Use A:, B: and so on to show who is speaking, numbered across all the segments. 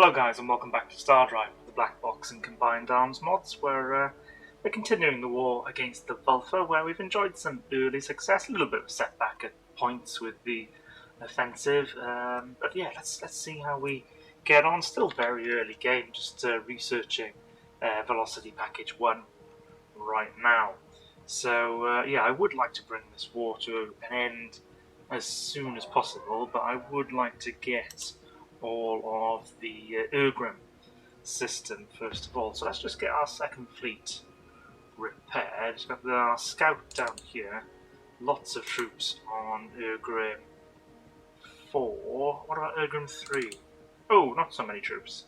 A: Hello guys and welcome back to StarDirve, the BlackBox and Combined Arms Mods, where we're continuing the war against the Vulfa, where we've enjoyed some early success, a little bit of a setback at points with the offensive, but yeah, let's see how we get on. Still very early game, just researching Velocity Package 1 right now. So yeah, I would like to bring this war to an end as soon as possible, but I would like to get all of the Urgrim system first of all. So let's just get our second fleet repaired. Just got our scout down here. Lots of troops on Urgrim 4. What about Urgrim 3? Oh, not so many troops.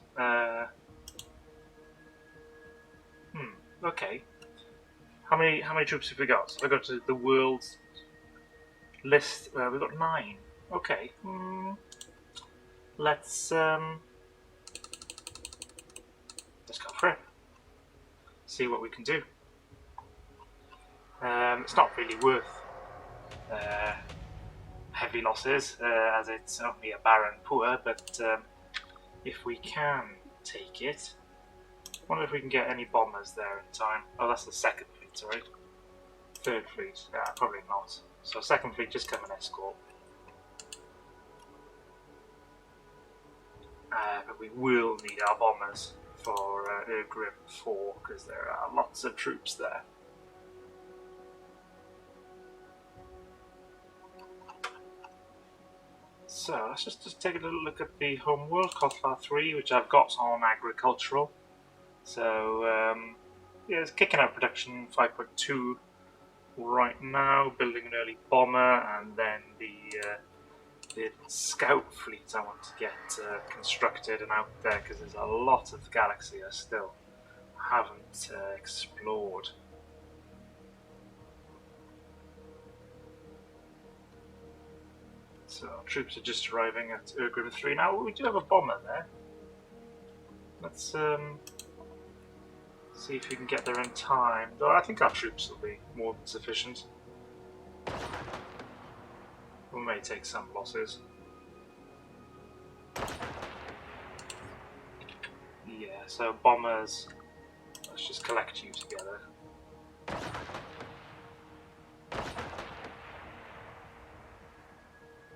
A: Okay. How many troops have we got? So I go to the world's list. We've got 9. Okay. Let's go for it. See what we can do. It's not really worth heavy losses, as it's only a barren poor, but if we can take it, I wonder if we can get any bombers there in time. Oh, that's the second fleet, sorry. Third fleet, yeah, probably not. So second fleet, just come and escort. But we will need our bombers for Urgrim 4, because there are lots of troops there. So let's just take a little look at the homeworld, Kothlar 3, which I've got on agricultural. So yeah, it's kicking out production 5.2 right now, building an early bomber, and then the scout fleet I want to get constructed and out there, because there's a lot of the galaxy I still haven't explored. So troops are just arriving at Urgrim 3 now. We do have a bomber there. Let's see if we can get there in time. Though I think our troops will be more than sufficient. We may take some losses. Yeah, so bombers, let's just collect you together.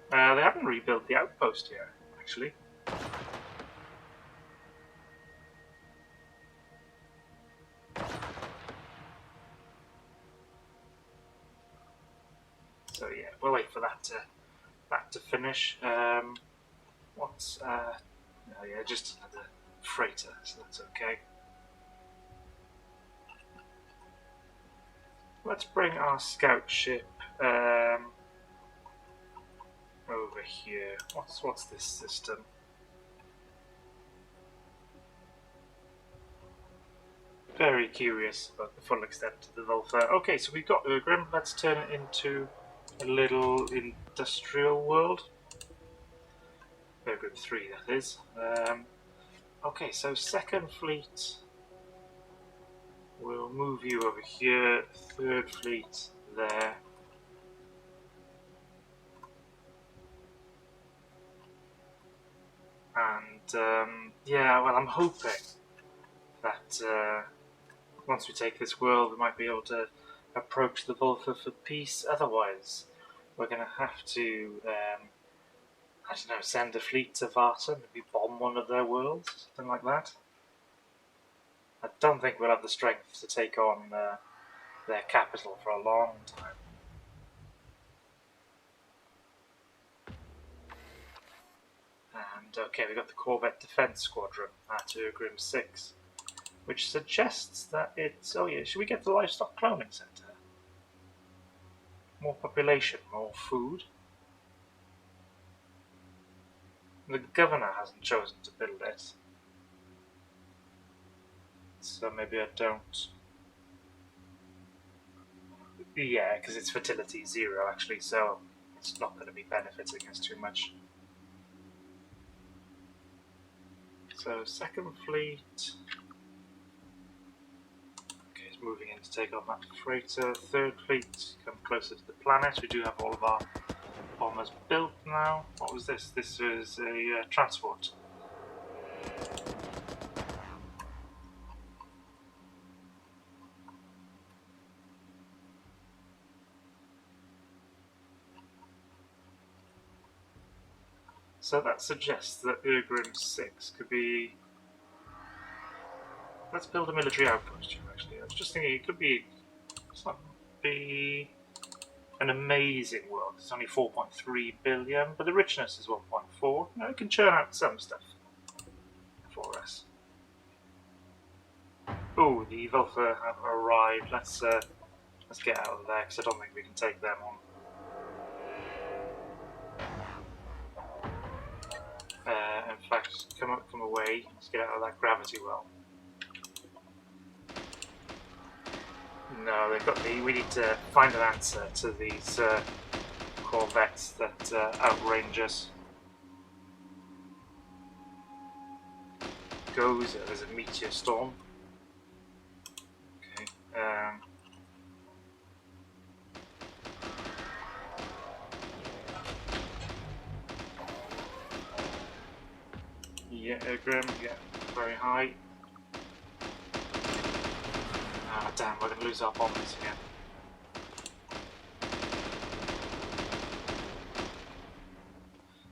A: They haven't rebuilt the outpost here, actually. So yeah, we'll wait for that to finish. What's oh yeah, just another freighter, so that's okay. Let's bring our scout ship over here. What's this system? Very curious about the full extent of the Vulfa. Okay, so we've got Urgrim. Let's turn it into a little industrial world. Urgrim 3, that is. Okay, so second fleet. We'll move you over here. Third fleet there. And yeah, well, I'm hoping that once we take this world, we might be able to approach the Vulfa for peace. Otherwise, we're going to have to, I don't know, send a fleet to Varta, maybe bomb one of their worlds, something like that. I don't think we'll have the strength to take on their capital for a long time. And okay, we got the Corvette Defense Squadron at Urgrim 6, which suggests that it's... Oh yeah, should we get the Livestock Cloning Center? More population, more food. The governor hasn't chosen to build it, so maybe I don't. Yeah, because it's fertility 0 actually, so it's not going to be benefiting us too much. So second fleet. Okay, it's moving in to take on that freighter. Third fleet, come closer to the planet. We do have all of our bombers built now. What was this? This is a transport So that suggests that Urgrim 6 could be... Let's build a military outpost here, actually. I was just thinking it could be... It's not be an amazing world. It's only 4.3 billion, but the richness is 1.4. You know, it can churn out some stuff for us. Oh, the Vulfa have arrived. Let's get out of there, because I don't think we can take them on. In fact, come away. Let's get out of that gravity well. No, they've got the. We need to find an answer to these corvettes that outrange us. Goes. There's a meteor storm. Okay. Yeah, Grim. Yeah, very high. Ah, damn, we're going to lose our bombers again.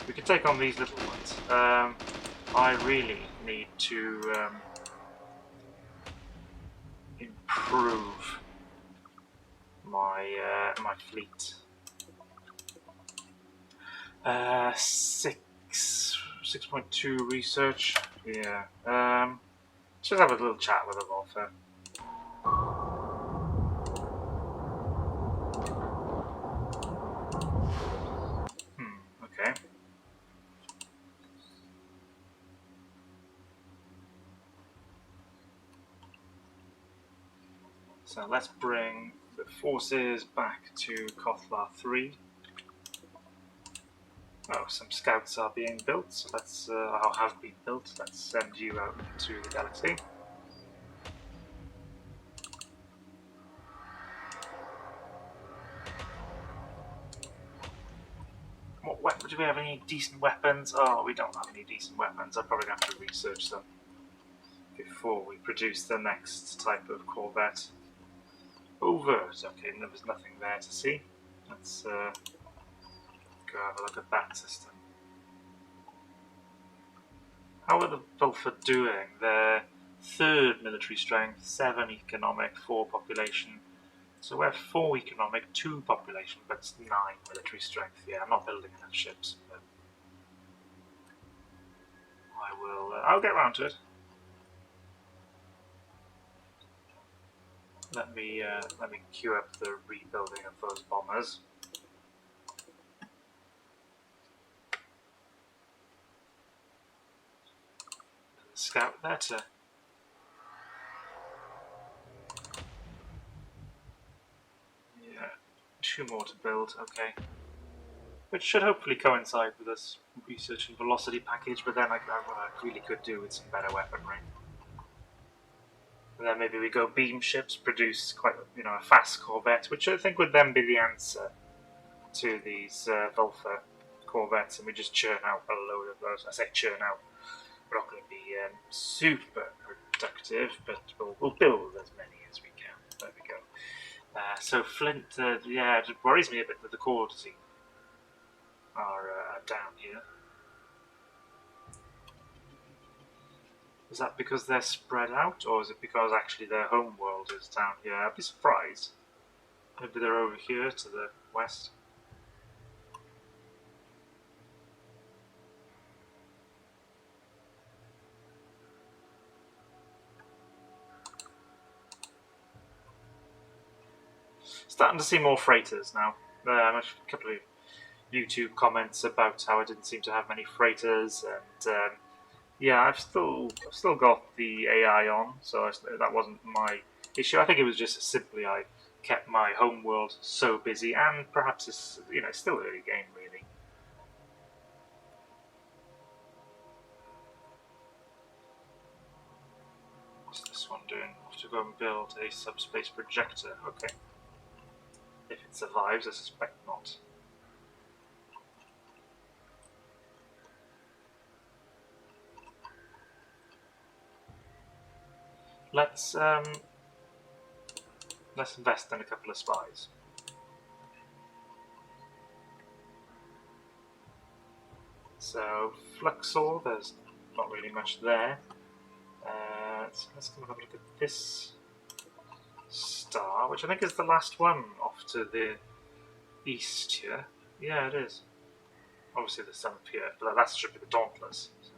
A: We can take on these little ones. I really need to improve my my fleet. 6.2 research. Yeah. Just have a little chat with the Volfer. Okay. So let's bring the forces back to Kothlar 3. Oh, some scouts are being built, so let's, or have been built. Let's send you out into the galaxy. What weapon? Do we have any decent weapons? Oh, we don't have any decent weapons. I'm probably going to have to research them before we produce the next type of corvette. Overt. Okay, there was nothing there to see. Let's go have a look at that system. How are the Vulfa doing? They're 3rd military strength, 7 economic, 4 population. So we're 4 economic, 2 population, but it's 9 military strength. Yeah, I'm not building enough ships. But I will. I'll get around to it. Let me queue up the rebuilding of those bombers. Scout there to. Yeah, 2 more to build. Okay. Which should hopefully coincide with this research and velocity package, but then I really could do with some better weaponry. And then maybe we go beam ships, produce quite a fast corvette, which I think would then be the answer to these Vulfa corvettes, and we just churn out a load of those. I say churn out. We're not going to be super productive, but we'll build as many as we can. There we go. So Flint, yeah, it worries me a bit that the cords are down here. Is that because they're spread out, or is it because actually their home world is down here? I'd be surprised. Maybe they're over here to the west. Starting to see more freighters now. A couple of YouTube comments about how I didn't seem to have many freighters, and yeah, I've still got the AI on, so that wasn't my issue. I think it was just simply I kept my home world so busy, and perhaps it's still early game really. What's this one doing? I have to go and build a subspace projector. Okay, if it survives, I suspect not. let's invest in a couple of spies. So Fluxor, there's not really much there. So let's have a look at this star, which I think is the last one off to the east here. Yeah, it is. Obviously there's some up here, but that should be the Dauntless. So,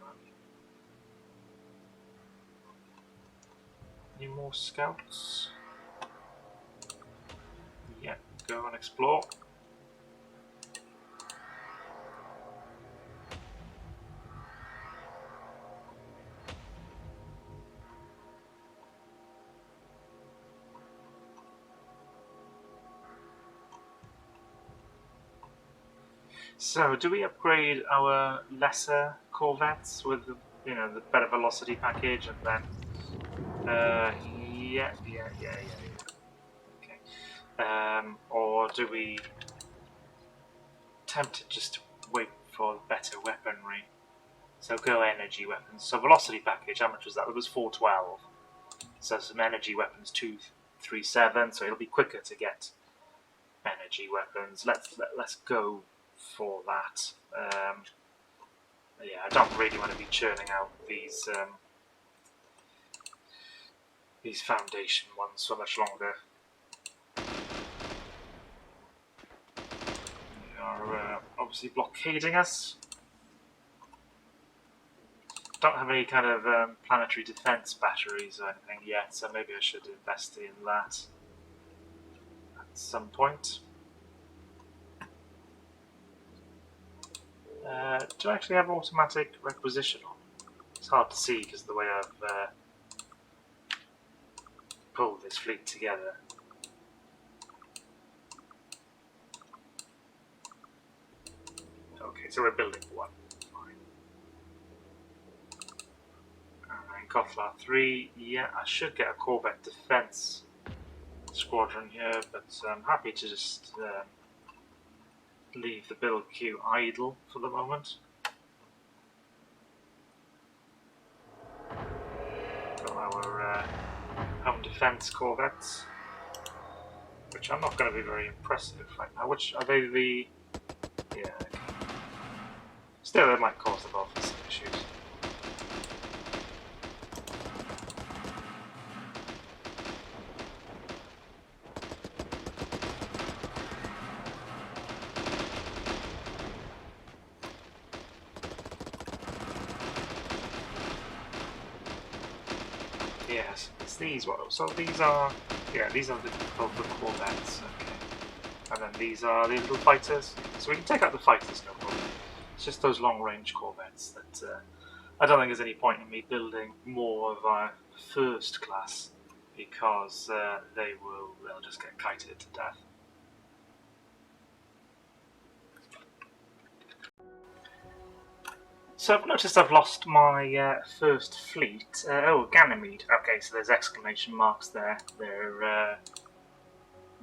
A: any more scouts? Yeah, go and explore. So, do we upgrade our lesser corvettes with the, the better velocity package, and then? Yeah. Okay. Or do we tempted just to wait for better weaponry? So go energy weapons. So velocity package, how much was that? It was 412. So some energy weapons 237. So it'll be quicker to get energy weapons. Let's go for that. Yeah, I don't really want to be churning out these foundation ones for much longer. They are obviously blockading us. Don't have any kind of planetary defense batteries or anything yet, so maybe I should invest in that at some point. Do I actually have automatic requisition on? It's hard to see because of the way I've pulled this fleet together. Okay, so we're building one. Fine. And Kotlar 3, yeah, I should get a Corvette defense squadron here, but I'm happy to just leave the build queue idle for the moment. Got our home defense corvettes, which I'm not going to be very impressive right now. Which are they? The yeah. Okay. Still, it might cause the Balfour some issues. Yes, it's these ones. So these are, these are the corvettes. Okay, and then these are the little fighters. So we can take out the fighters, no problem. It's just those long-range corvettes that I don't think there's any point in me building more of our first class because they'll just get kited to death. So I've noticed I've lost my first fleet. Oh, Ganymede. Okay, so there's exclamation marks there.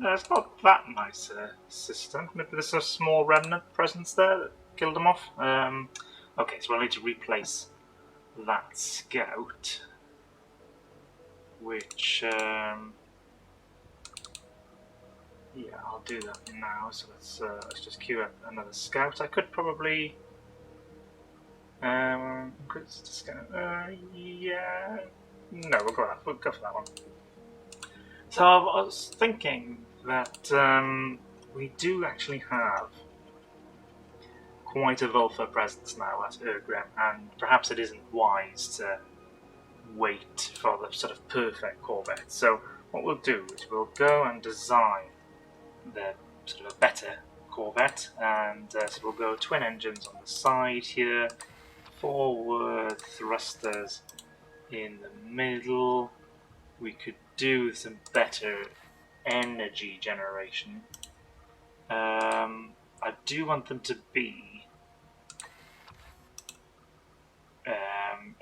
A: It's not that nice system. Maybe there's a small remnant presence there that killed them off. Okay, so I need to replace that scout, which yeah, I'll do that now. So let's just queue up another scout. I could probably yeah, no, we'll go for that one. So I was thinking that we do actually have quite a Vulfa presence now at Urgrem, and perhaps it isn't wise to wait for the sort of perfect corvette. So what we'll do is we'll go and design the sort of a better corvette, and so we'll go twin engines on the side here, forward thrusters in the middle. We could do some better energy generation. I do want them to be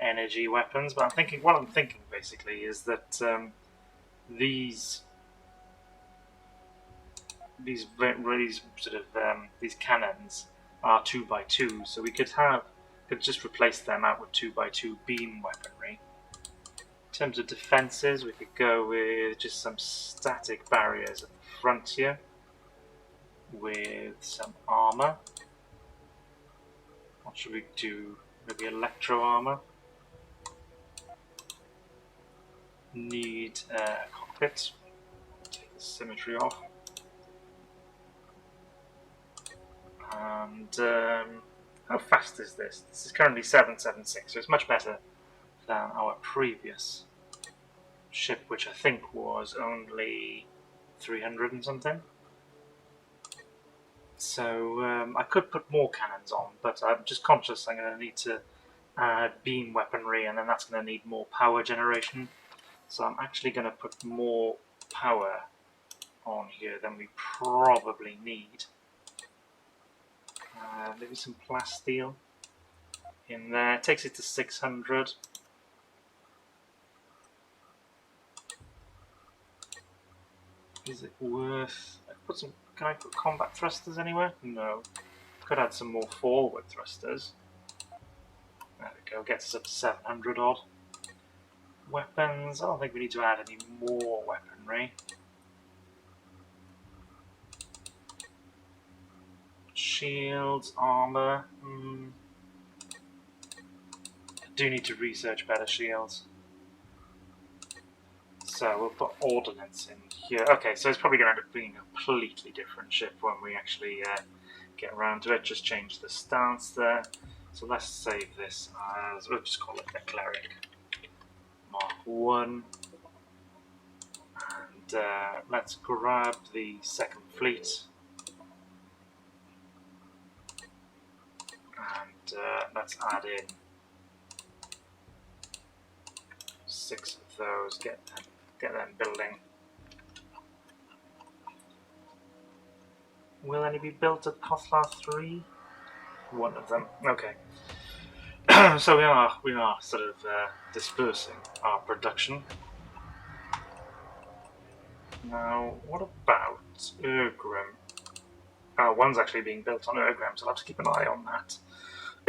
A: energy weapons, but what I'm thinking basically is that these cannons are 2x2, so we could just replace them out with 2x2 beam weaponry terms of defences, we could go with just some static barriers at the front here, with some armour. What should we do? Maybe electro armour. Need a cockpit. Take the symmetry off. And how fast is this? This is currently 776, so it's much better than our previous ship, which I think was only 300 and something. So I could put more cannons on, but I'm just conscious I'm going to need to add beam weaponry, and then that's going to need more power generation. So I'm actually going to put more power on here than we probably need. Maybe some plasteel in there. It takes it to 600. Is it worth... Can I put combat thrusters anywhere? No. Could add some more forward thrusters. There we go, gets us up to 700 odd. Weapons, I don't think we need to add any more weaponry. Shields, armour. I do need to research better shields. So we'll put ordnance in here. Okay, so it's probably going to end up being a completely different ship when we actually get around to it. Just change the stance there. So let's save this as, we'll just call it the Cleric Mark 1. And let's grab the second fleet. And let's add in 6 of those, get them building. Will any be built at Kothlar 3? One of them. Okay. So we are sort of dispersing our production. Now, what about Ergrim? One's actually being built on Ergrim, so I'll have to keep an eye on that.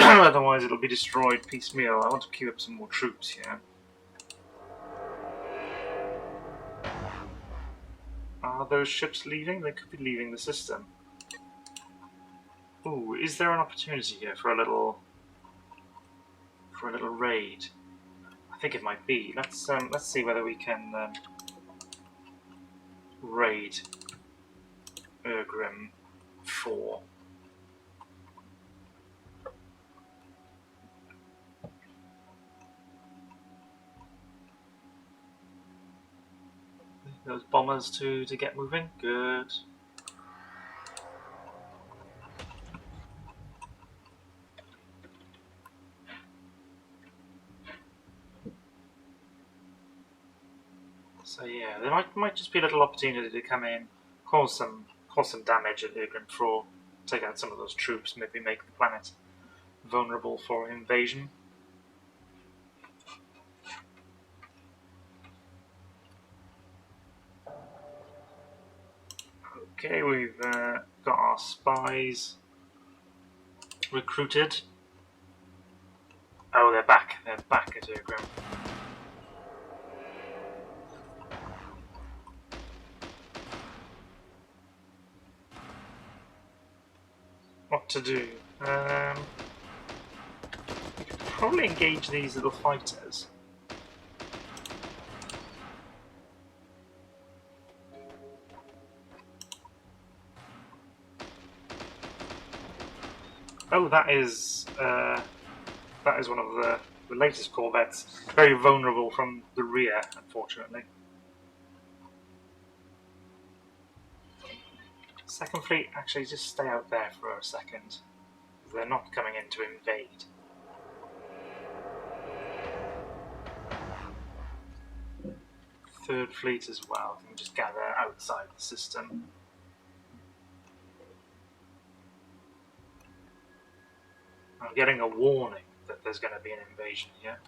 A: Otherwise it'll be destroyed piecemeal. I want to queue up some more troops here. Are those ships leaving? They could be leaving the system. Ooh, is there an opportunity here for a little raid? I think it might be. Let's see whether we can raid Ergrim 4. Those bombers to get moving. Good. So yeah, there might just be a little opportunity to come in, cause some damage at Ergrim 4, take out some of those troops, maybe make the planet vulnerable for invasion. Okay, we've got our spies recruited. Oh, they're back at Ergrim. What to do? We could probably engage these little fighters. Oh, that is one of the latest corvettes. Very vulnerable from the rear, unfortunately. Second fleet, actually, just stay out there for a second. They're not coming in to invade. Third fleet as well can just gather outside the system. I'm getting a warning that there's going to be an invasion here.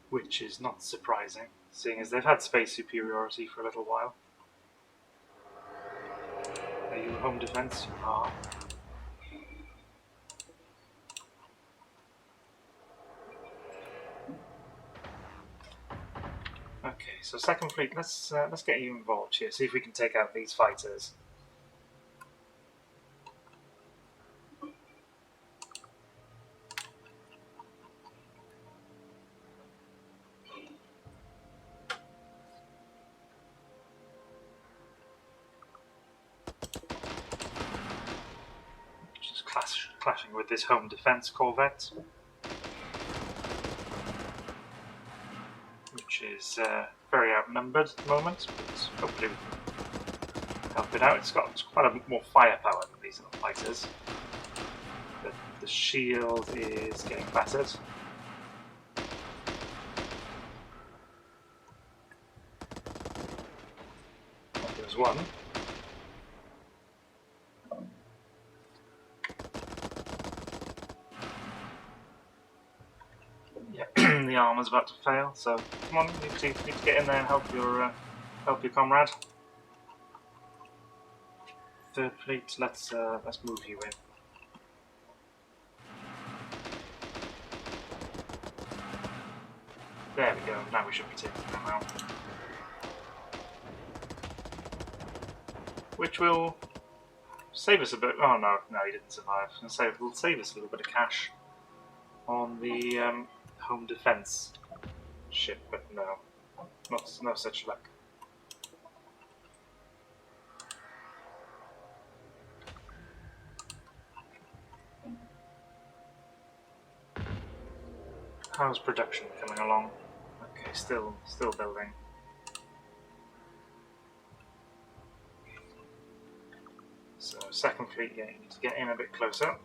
A: Which is not surprising, seeing as they've had space superiority for a little while. Are you home defense? You are. so second fleet, let's get you involved here. See if we can take out these fighters. Just clashing with this home defense corvette, which is very outnumbered at the moment, but hopefully we can help it out. It's got quite a bit more firepower than these little fighters. But the shield is getting battered. There's one. Yeah, the armor's about to fail, so come on, you need to get in there and help your comrade. Third fleet, let's move you in. There we go. Now we should be taking them out. Which will save us a bit. Oh no, he didn't survive. Will save us a little bit of cash on the home defense ship, but no, no such luck. How's production coming along? Okay, still building. So second fleet, yeah, you need to get in a bit closer.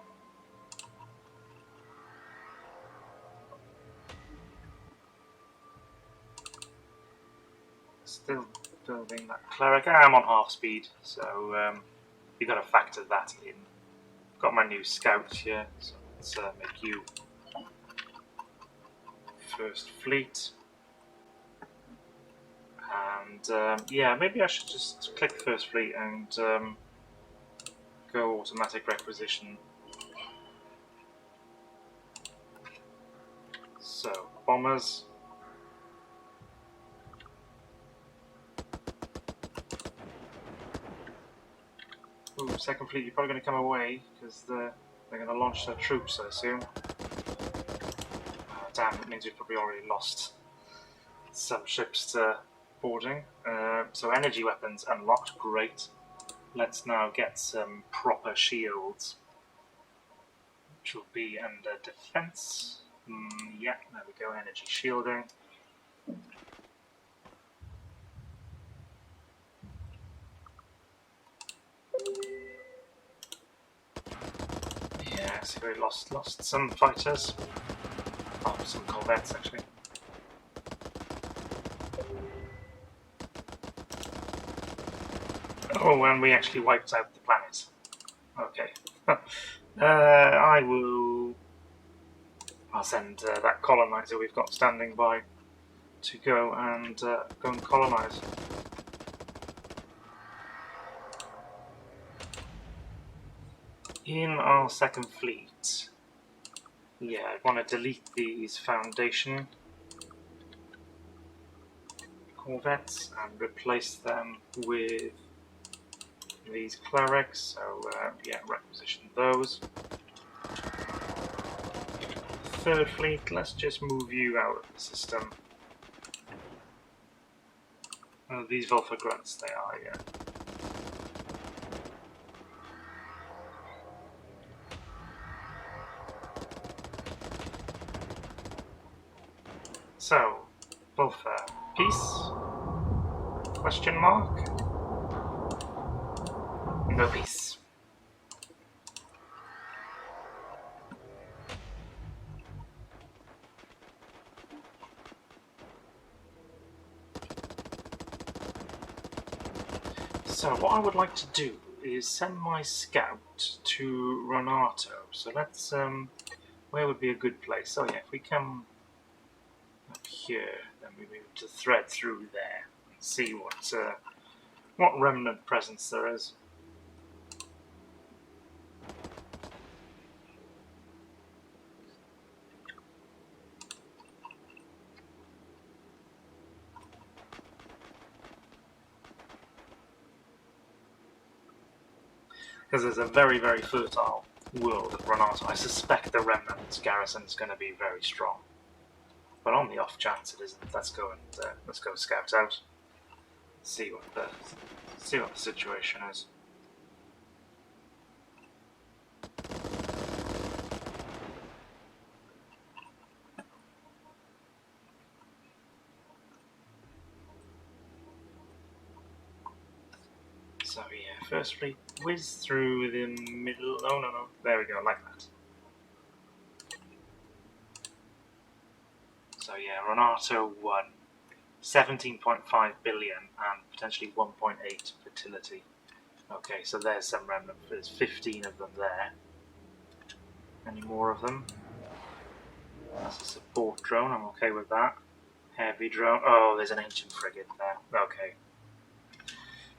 A: Still building that cleric. I'm on half speed, so you've got to factor that in. Got my new scout here, so let's make you first fleet. And yeah, maybe I should just click first fleet and go automatic requisition. So bombers. Ooh, second fleet, you're probably going to come away because they're going to launch their troops, I assume. Damn, it means we've probably already lost some ships to boarding. So energy weapons unlocked, great. Let's now get some proper shields, which will be under defense. Yeah, there we go, energy shielding. Yeah, so we lost some fighters. Oh, some corvettes actually. Oh, and we actually wiped out the planet. Okay. I'll send that colonizer we've got standing by to go and colonize. In our second fleet, yeah, I want to delete these Foundation corvettes and replace them with these clerics, so yeah, requisition those. Third fleet, let's just move you out of the system. Oh, these Vulfar grunts, they are, yeah. So, Vulfar, peace? Question mark? No peace. So what I would like to do is send my scout to Renato. So let's where would be a good place? Oh yeah, if we come up here, then we move to thread through there and see what remnant presence there is. Because there's a very, very fertile world at Renato. I suspect the Remnant's garrison is going to be very strong. But on the off chance it isn't, let's go scout out. See what the situation is. So yeah, first fleet whiz through the middle. Oh no, there we go, like that. So yeah, Renato won 17.5 billion and potentially 1.8 fertility. Okay, so there's some remnant. There's 15 of them there. Any more of them? That's a support drone. I'm okay with that. Heavy drone. Oh, there's an ancient frigate there. Okay.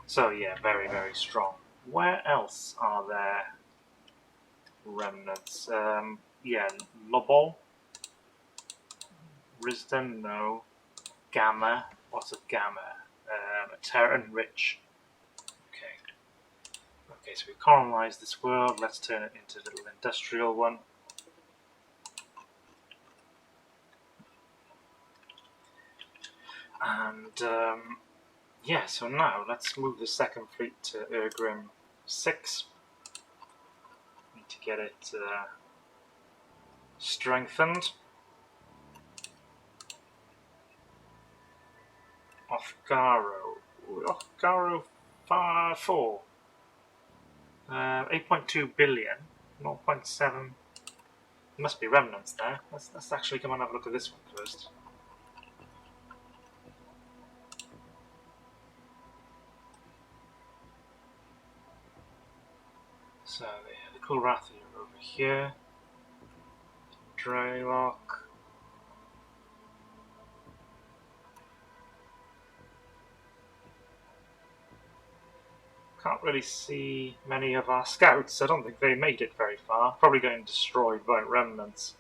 A: So yeah, very, very strong. Where else are there remnants? Yeah, Lobol. Risden, no. Gamma. What's a Gamma? A Terran Rich. Okay. Okay, so we've colonized this world. Let's turn it into a little industrial one. And yeah, so now let's move the second fleet to Ergrim 6. Need to get it strengthened. Othgaro 4. 8.2 billion. 0.7. There must be remnants there. Let's actually come and have a look at this one first. So yeah, the Kulrathi are over here. Draylock. Can't really see many of our scouts. I don't think they made it very far. Probably getting destroyed by remnants.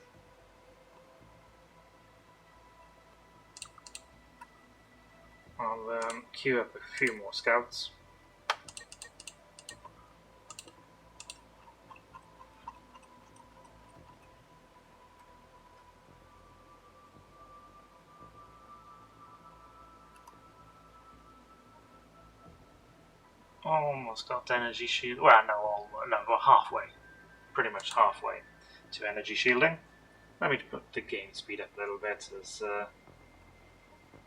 A: I'll queue up a few more scouts. Almost got energy shield. Well, no, we're halfway. Pretty much halfway to energy shielding. Let me put the game speed up a little bit, as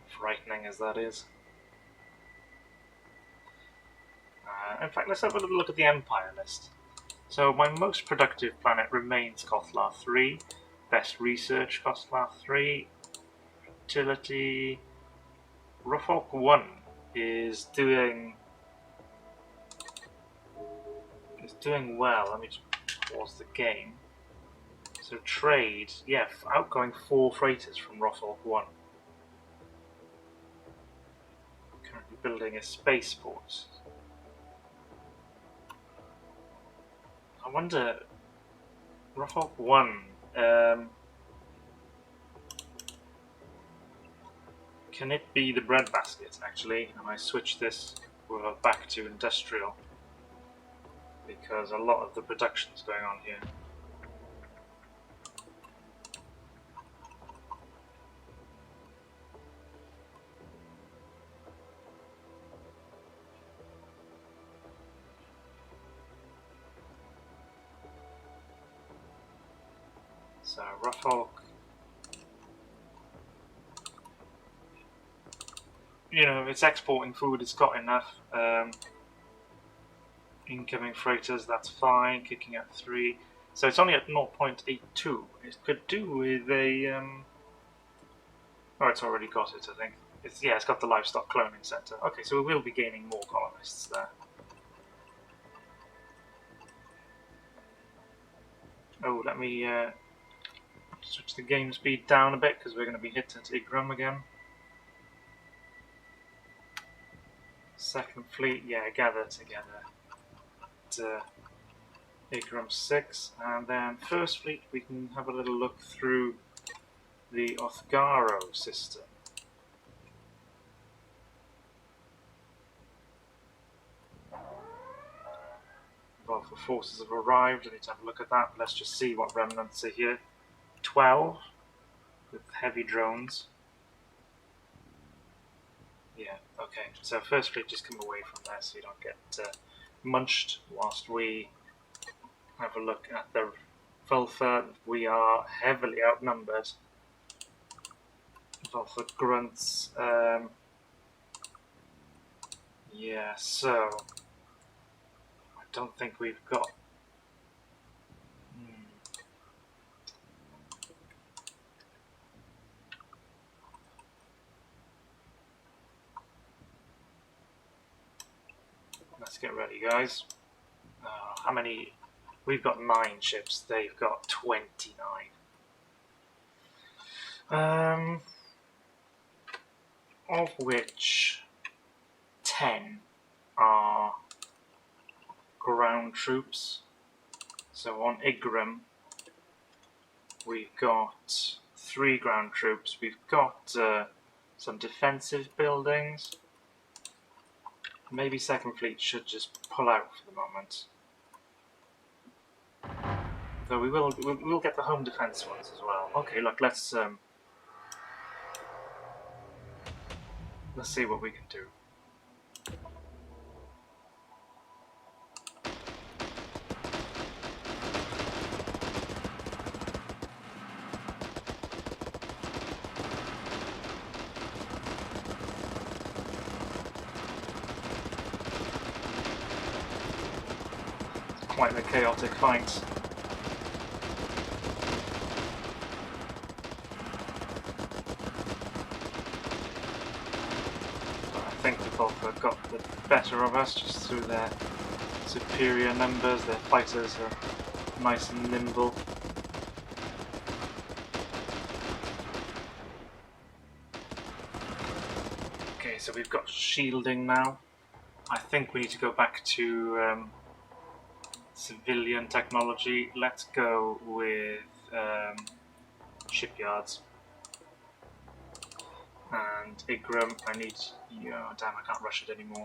A: frightening as that is. In fact, let's have a little look at the Empire list. So my most productive planet remains Kothlar 3. Best research, Kothlar 3. Fertility. Ruffolk 1 is doing well. Let me just pause the game. So trade, yeah, outgoing 4 freighters from Ruffolk 1. Currently building a spaceport. I wonder, Ruffolk 1, can it be the breadbasket actually? And I switch this back to industrial, because a lot of the production is going on here. So Ruffolk, you know, it's exporting food, it's got enough. Incoming freighters, that's fine. Kicking at 3. So it's only at 0.82. It could do with a... Oh, it's already got it, I think. It's got the livestock cloning center. Okay, so we will be gaining more colonists there. Oh, let me switch the game speed down a bit, because we're going to be hit at Igram again. Second fleet, yeah, gather together at Igram 6. And then first fleet, we can have a little look through the Othgaro system. Well, the forces have arrived. I need to have a look at that. Let's just see what remnants are here. 12 with heavy drones. Yeah, okay. So firstly, just come away from there so you don't get munched whilst we have a look at the Vulfa. We are heavily outnumbered. Vulfa grunts. Yeah, so I don't think we've got. Let's get ready, guys. How many? We've got 9 ships. They've got 29. Of which 10 are ground troops. So on Igram, we've got 3 ground troops. We've got some defensive buildings. Maybe Second Fleet should just pull out for the moment. Though we'll get the home defense ones as well. Okay, look, let's see what we can do. Quite a chaotic fight. I think the Vulfa got the better of us just through their superior numbers. Their fighters are nice and nimble. Okay, so we've got shielding now. I think we need to go back to civilian technology. Let's go with shipyards. And Igram, I need. Yeah, damn, I can't rush it anymore.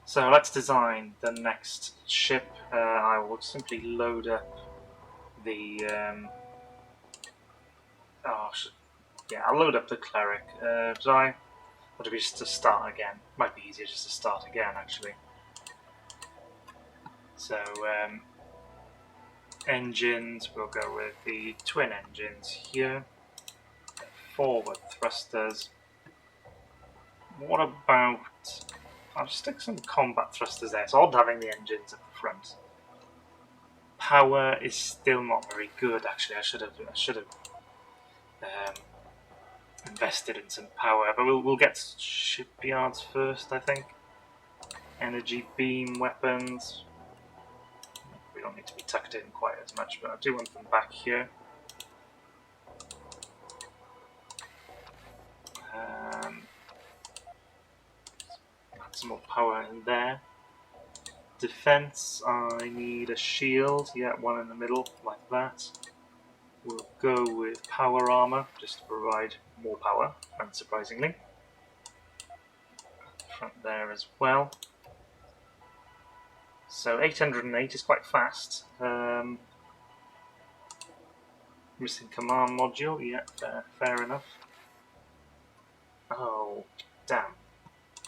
A: So let's design the next ship. I will simply load up the. Yeah, I'll load up the cleric. Did I? Or do we just to start again? Might be easier just to start again, actually. So engines, we'll go with the twin engines here. Forward thrusters. What about? I'll stick some combat thrusters there. It's odd having the engines at the front. Power is still not very good. Actually, I should have invested in some power. But we'll get shipyards first, I think. Energy beam weapons. We don't need to be tucked in quite as much, but I do want them back here. Add some more power in there. Defense, I need a shield. Yeah, one in the middle, like that. We'll go with power armor, just to provide more power, unsurprisingly. Front there as well. So 808 is quite fast. Missing command module, yeah, fair enough. Oh, damn.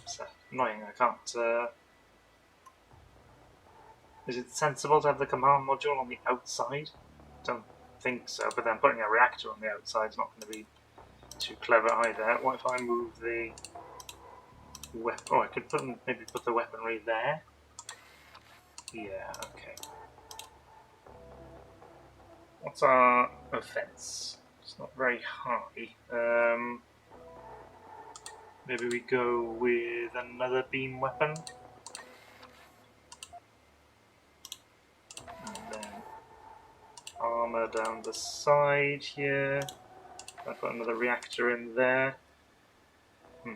A: It's annoying, I can't... Is it sensible to have the command module on the outside? Don't think so, but then putting a reactor on the outside is not going to be too clever either. What if I move the weapon? Oh, I could maybe put the weaponry there. Yeah, okay. What's our offense? It's not very high. Maybe we go with another beam weapon. And then armor down the side here. I've got another reactor in there. I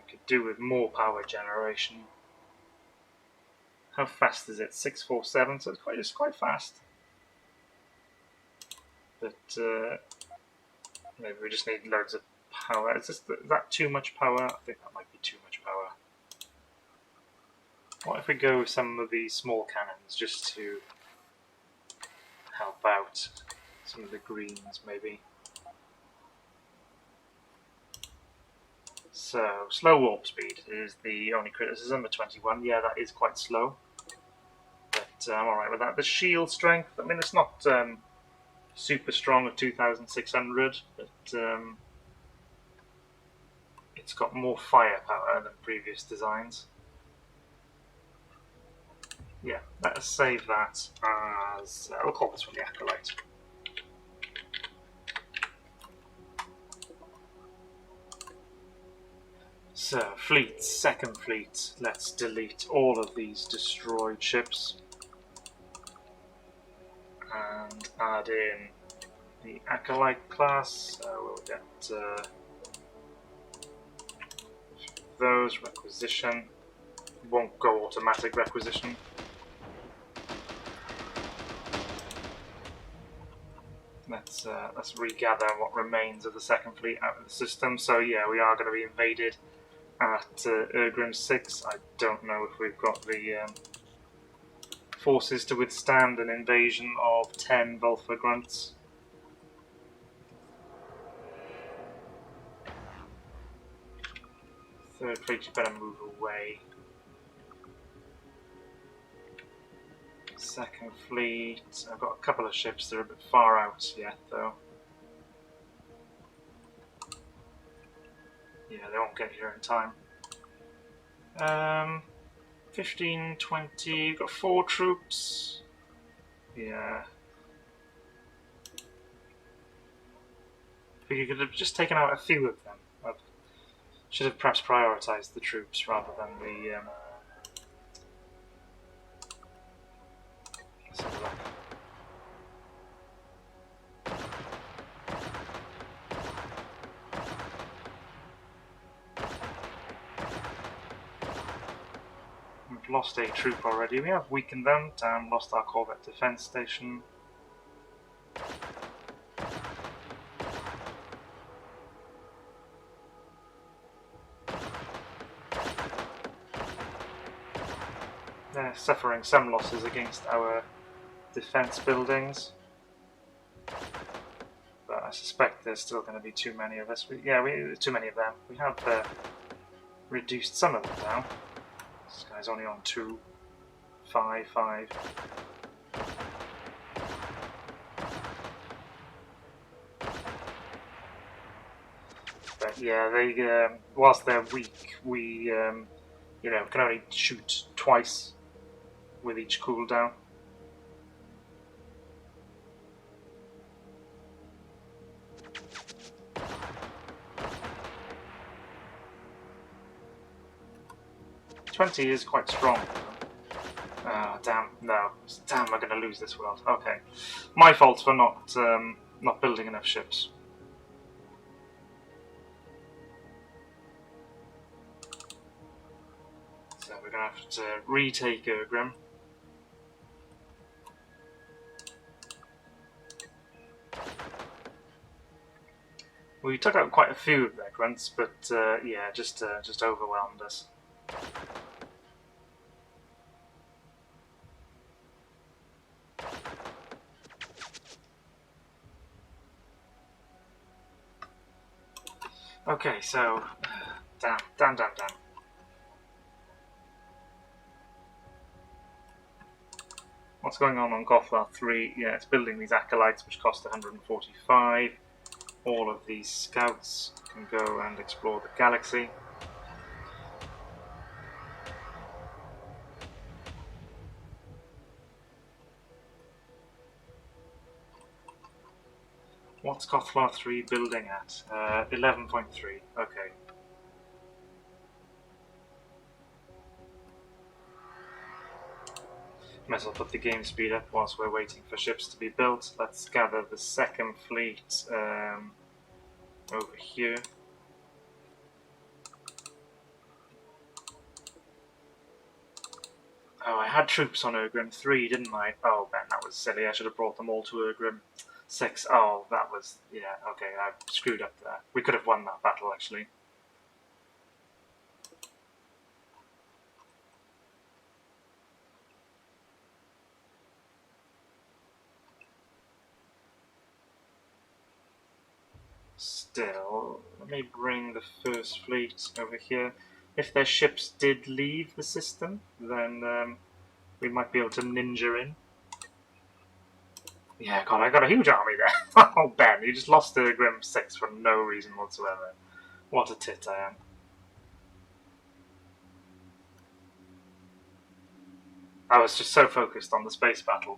A: could do with more power generation. How fast is it? 647, so it's quite fast. But maybe we just need loads of power. Is that too much power? I think that might be too much power. What if we go with some of these small cannons just to help out some of the greens, maybe? So, slow warp speed is the only criticism of 21. Yeah, that is quite slow. But I'm alright with that. The shield strength, I mean, it's not super strong at 2,600, but it's got more firepower than previous designs. Yeah, let us save that as... we'll call this one the Acolyte. So, fleets, second fleet. Let's delete all of these destroyed ships and add in the Acolyte class. So we'll get those requisition. Won't go automatic requisition. Let's regather what remains of the second fleet out of the system. So yeah, we are going to be invaded at Urgrim 6. I don't know if we've got the forces to withstand an invasion of 10 Vulfa grunts. Third fleet, you better move away. Second fleet, I've got a couple of ships that are a bit far out yet though. Yeah, they won't get here in time. 15, 20, you've got 4 troops. Yeah. I think you could have just taken out a few of them. I should have perhaps prioritised the troops rather than the... We've lost a troop already. We have weakened them and lost our Corvette defence station. They're suffering some losses against our defence buildings, but I suspect there's still going to be too many of us. Too many of them. We have reduced some of them down. This guy's only on 2, 5, 5. But yeah, they whilst they're weak, we can only shoot twice with each cooldown. Is quite strong. Damn, no. Damn, we're going to lose this world. Okay. My fault for not building enough ships. So we're going to have to retake Urgrim. We took out quite a few of their grunts, but yeah, just overwhelmed us. Okay, so damn. What's going on Gothlar 3? Yeah, it's building these acolytes, which cost 145. All of these scouts can go and explore the galaxy. What's Gothlar 3 building at? 11.3. Okay. Might as well put the game speed up whilst we're waiting for ships to be built. Let's gather the second fleet over here. Oh, I had troops on Urgrim 3, didn't I? Oh man, that was silly. I should have brought them all to Urgrim 6. Oh, that was... Yeah, okay, I screwed up there. We could have won that battle, actually. Still, let me bring the first fleet over here. If their ships did leave the system, then we might be able to ninja in. Yeah, God, I got a huge army there. Oh, Ben, you just lost to Grim 6 for no reason whatsoever. What a tit I am. I was just so focused on the space battle.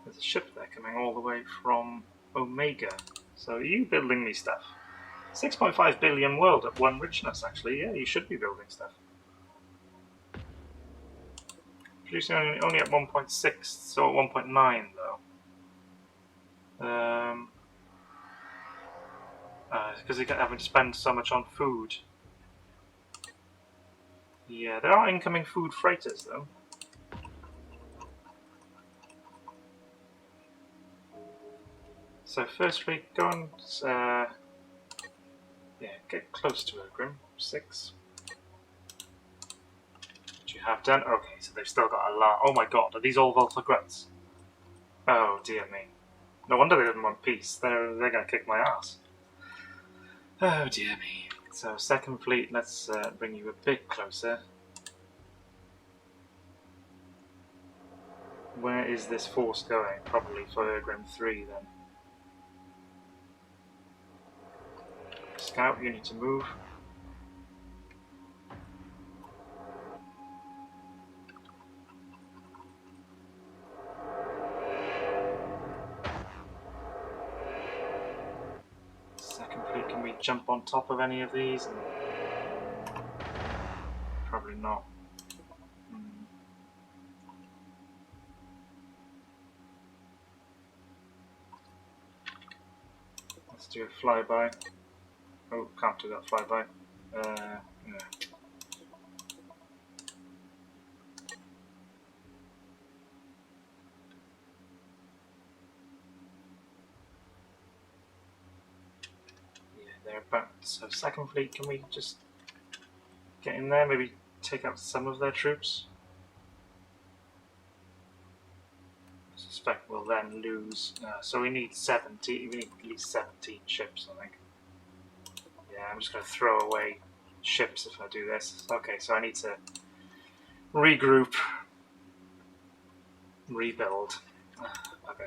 A: There's a ship there coming all the way from Omega. So are you building me stuff? 6.5 billion world at 1 richness, actually. Yeah, you should be building stuff. Producing only at 1.6, so at 1.9 though. Because you're having to spend so much on food. Yeah, there are incoming food freighters though. So firstly, go and yeah, get close to her, Grim. 6. What you have done? Okay, so they've still got a lot. Oh my god, are these all Volta Gruts? Oh dear me. No wonder they didn't want peace. They're gonna kick my ass. Oh dear me. So second fleet, let's bring you a bit closer. Where is this force going? Probably for Grim 3 then. Scout, you need to move. Second fleet, can we jump on top of any of these? Probably not. Let's do a flyby. Oh, can't do that flyby. Yeah. They're about. So second fleet, can we just get in there? Maybe take out some of their troops. I suspect we'll then lose. So we need 70. We need at least 17 ships, I think. Yeah, I'm just going to throw away ships if I do this. Okay, so I need to regroup, rebuild. Okay.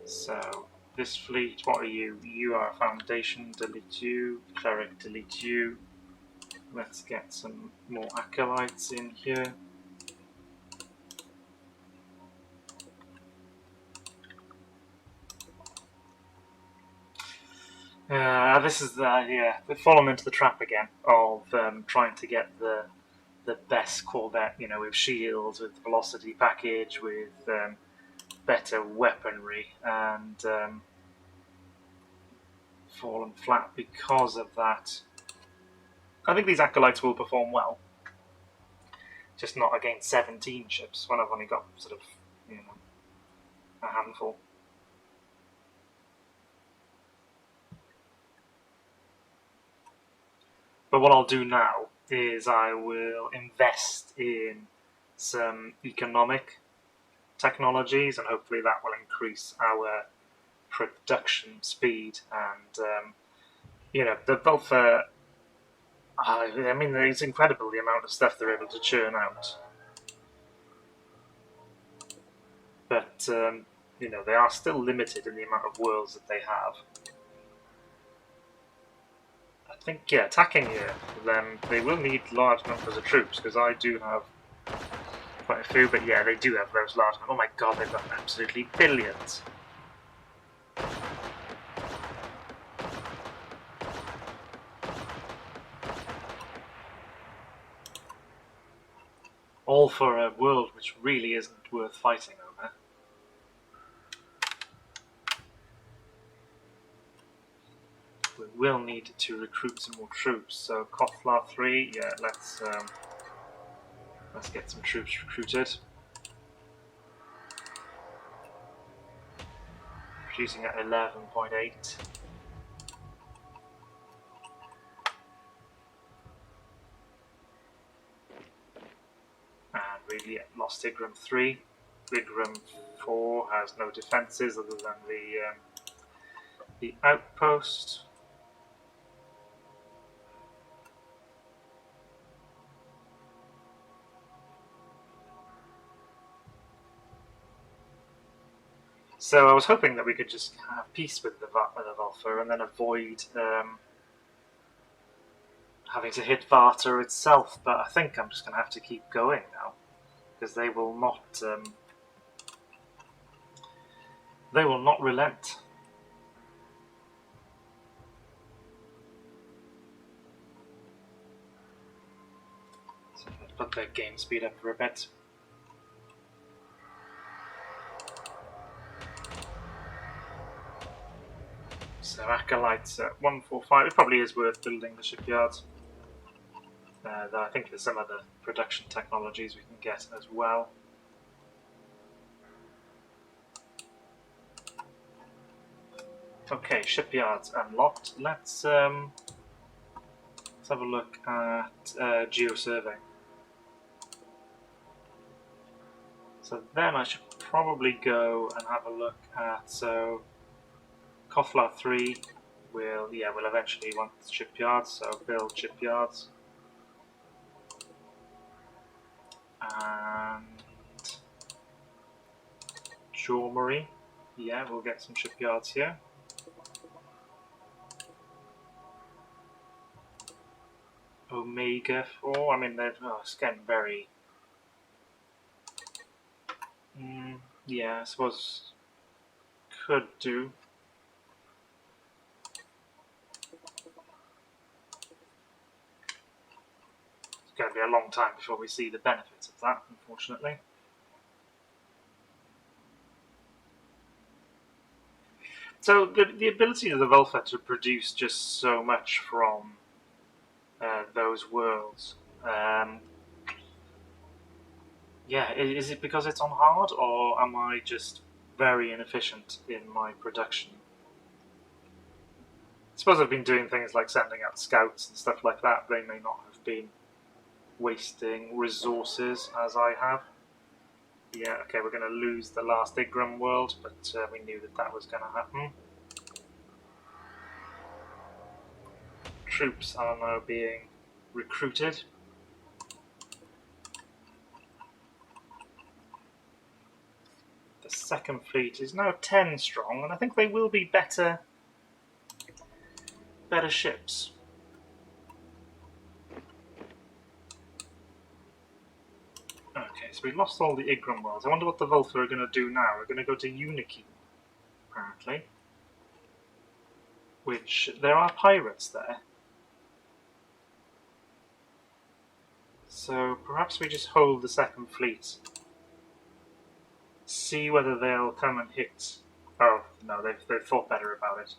A: So, this fleet, what are you? You are a foundation, delete you. Cleric, delete you. Let's get some more acolytes in here. This is yeah, we've fallen into the trap again of trying to get the best Corvette, you know, with shields, with velocity package, with better weaponry, and fallen flat because of that. I think these acolytes will perform well, just not against 17 ships when I've only got sort of, you know, a handful. But what I'll do now is I will invest in some economic technologies, and hopefully that will increase our production speed. And you know, the Belfer. I mean, it's incredible the amount of stuff they're able to churn out. But you know, they are still limited in the amount of worlds that they have. I think, yeah, attacking here, then they will need large numbers of troops, because I do have quite a few, but yeah, they do have those large numbers. Oh my god, they've got absolutely billions. All for a world which really isn't worth fighting over. We will need to recruit some more troops. So Kothlar 3, yeah, let's get some troops recruited. Producing at 11.8. And we lost Igram 3. Igram 4 has no defences other than the outpost. So I was hoping that we could just have peace with the Valfa and then avoid having to hit Varta itself, but I think I'm just going to have to keep going now, because they will not relent. So let's put their game speed up for a bit. So Acolytes at 145. It probably is worth building the shipyards. Though I think there's some other production technologies we can get as well. Okay, shipyards unlocked. Let's have a look at geosurvey. So then I should probably go and have a look at Kothlar 3 will eventually want shipyards, so build shipyards. And Jormary, yeah, we'll get some shipyards here. Omega 4, I mean, it's getting very... yeah, I suppose could do. It's going to be a long time before we see the benefits of that, unfortunately. So the ability of the Valfa to produce just so much from those worlds, yeah, is it because it's on hard, or am I just very inefficient in my production? I suppose I've been doing things like sending out scouts and stuff like that. They may not have been wasting resources as I have. Yeah, okay, we're going to lose the last Igram world, but we knew that was going to happen. Troops are now being recruited. The second fleet is now 10 strong, and I think they will be better ships. Okay, so we lost all the Igram worlds. I wonder what the Valfa are going to do now. We're going to go to Uniki, apparently. Which, there are pirates there. So perhaps we just hold the second fleet. See whether they'll come and hit... Oh, no, they've thought better about it.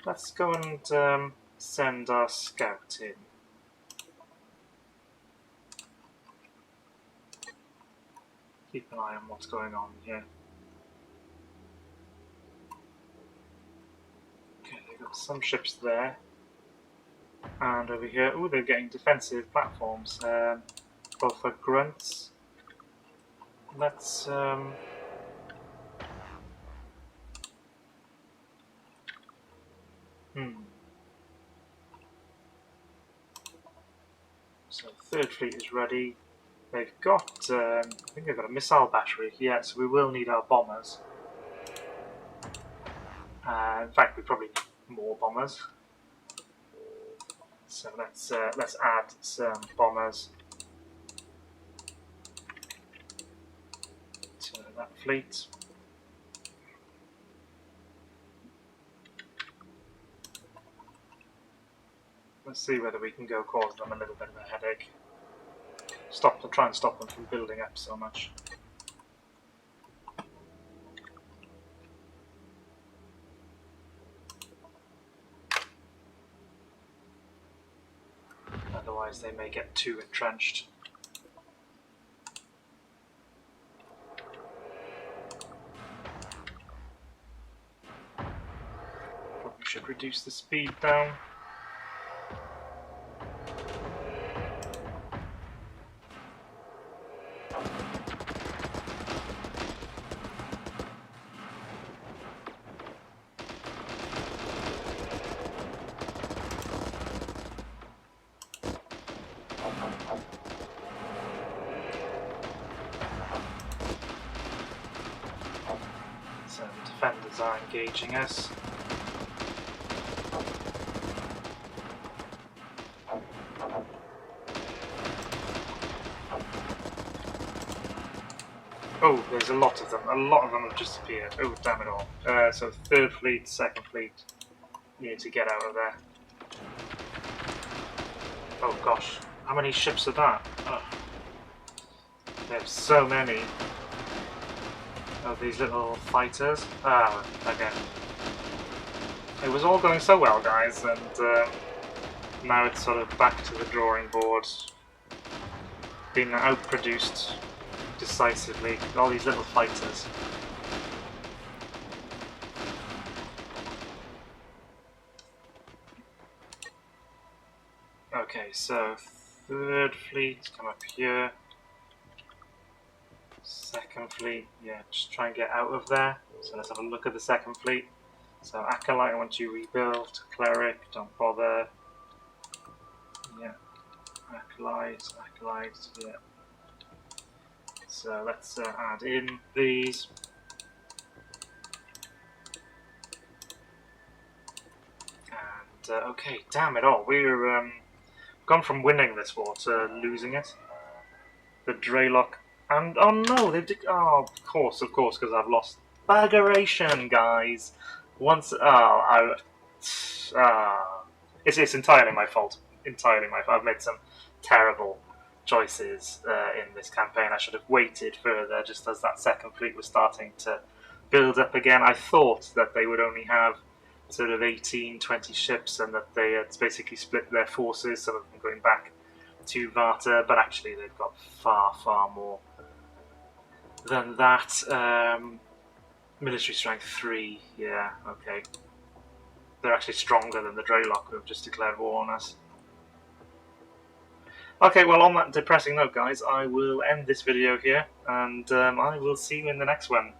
A: Let's go and send our scout in. Keep an eye on what's going on here. Okay, they've got some ships there. And over here, oh, they're getting defensive platforms. Both for grunts. Let's So third fleet is ready. They've got, I think they've got a missile battery. Yeah, so we will need our bombers. In fact, we probably need more bombers. So let's add some bombers to that fleet. Let's see whether we can go cause them a little bit of a headache. try and stop them from building up so much. Otherwise they may get too entrenched. Probably should reduce the speed down. So the defenders are engaging us. Oh, there's a lot of them. A lot of them have just appeared. Oh, damn it all. So 3rd Fleet, 2nd Fleet, need to get out of there. Oh gosh, how many ships are that? Oh. There's so many of these little fighters. Ah, again. It was all going so well, guys, and now it's sort of back to the drawing board. Being outproduced decisively. All these little fighters. Okay, so 3rd Fleet, come up here. 2nd Fleet, yeah, just try and get out of there. So let's have a look at the 2nd Fleet. So Acolyte, I want you rebuild. Cleric, don't bother. Yeah. Acolyte, yeah. So let's add in these. And okay, damn it all, we're gone from winning this war to losing it. The Draylock, and oh no, they did. Oh, of course, because I've lost buggeration, guys. Once, it's entirely my fault. Entirely my fault. I've made some terrible choices in this campaign. I should have waited further, just as that 2nd Fleet was starting to build up again. I thought that they would only have sort of 18, 20 ships, and that they had basically split their forces, some of them going back to Varta, but actually they've got far, far more than that. Military strength 3, yeah, okay. They're actually stronger than the Draylock, who have just declared war on us. Okay, well, on that depressing note, guys, I will end this video here, and I will see you in the next one.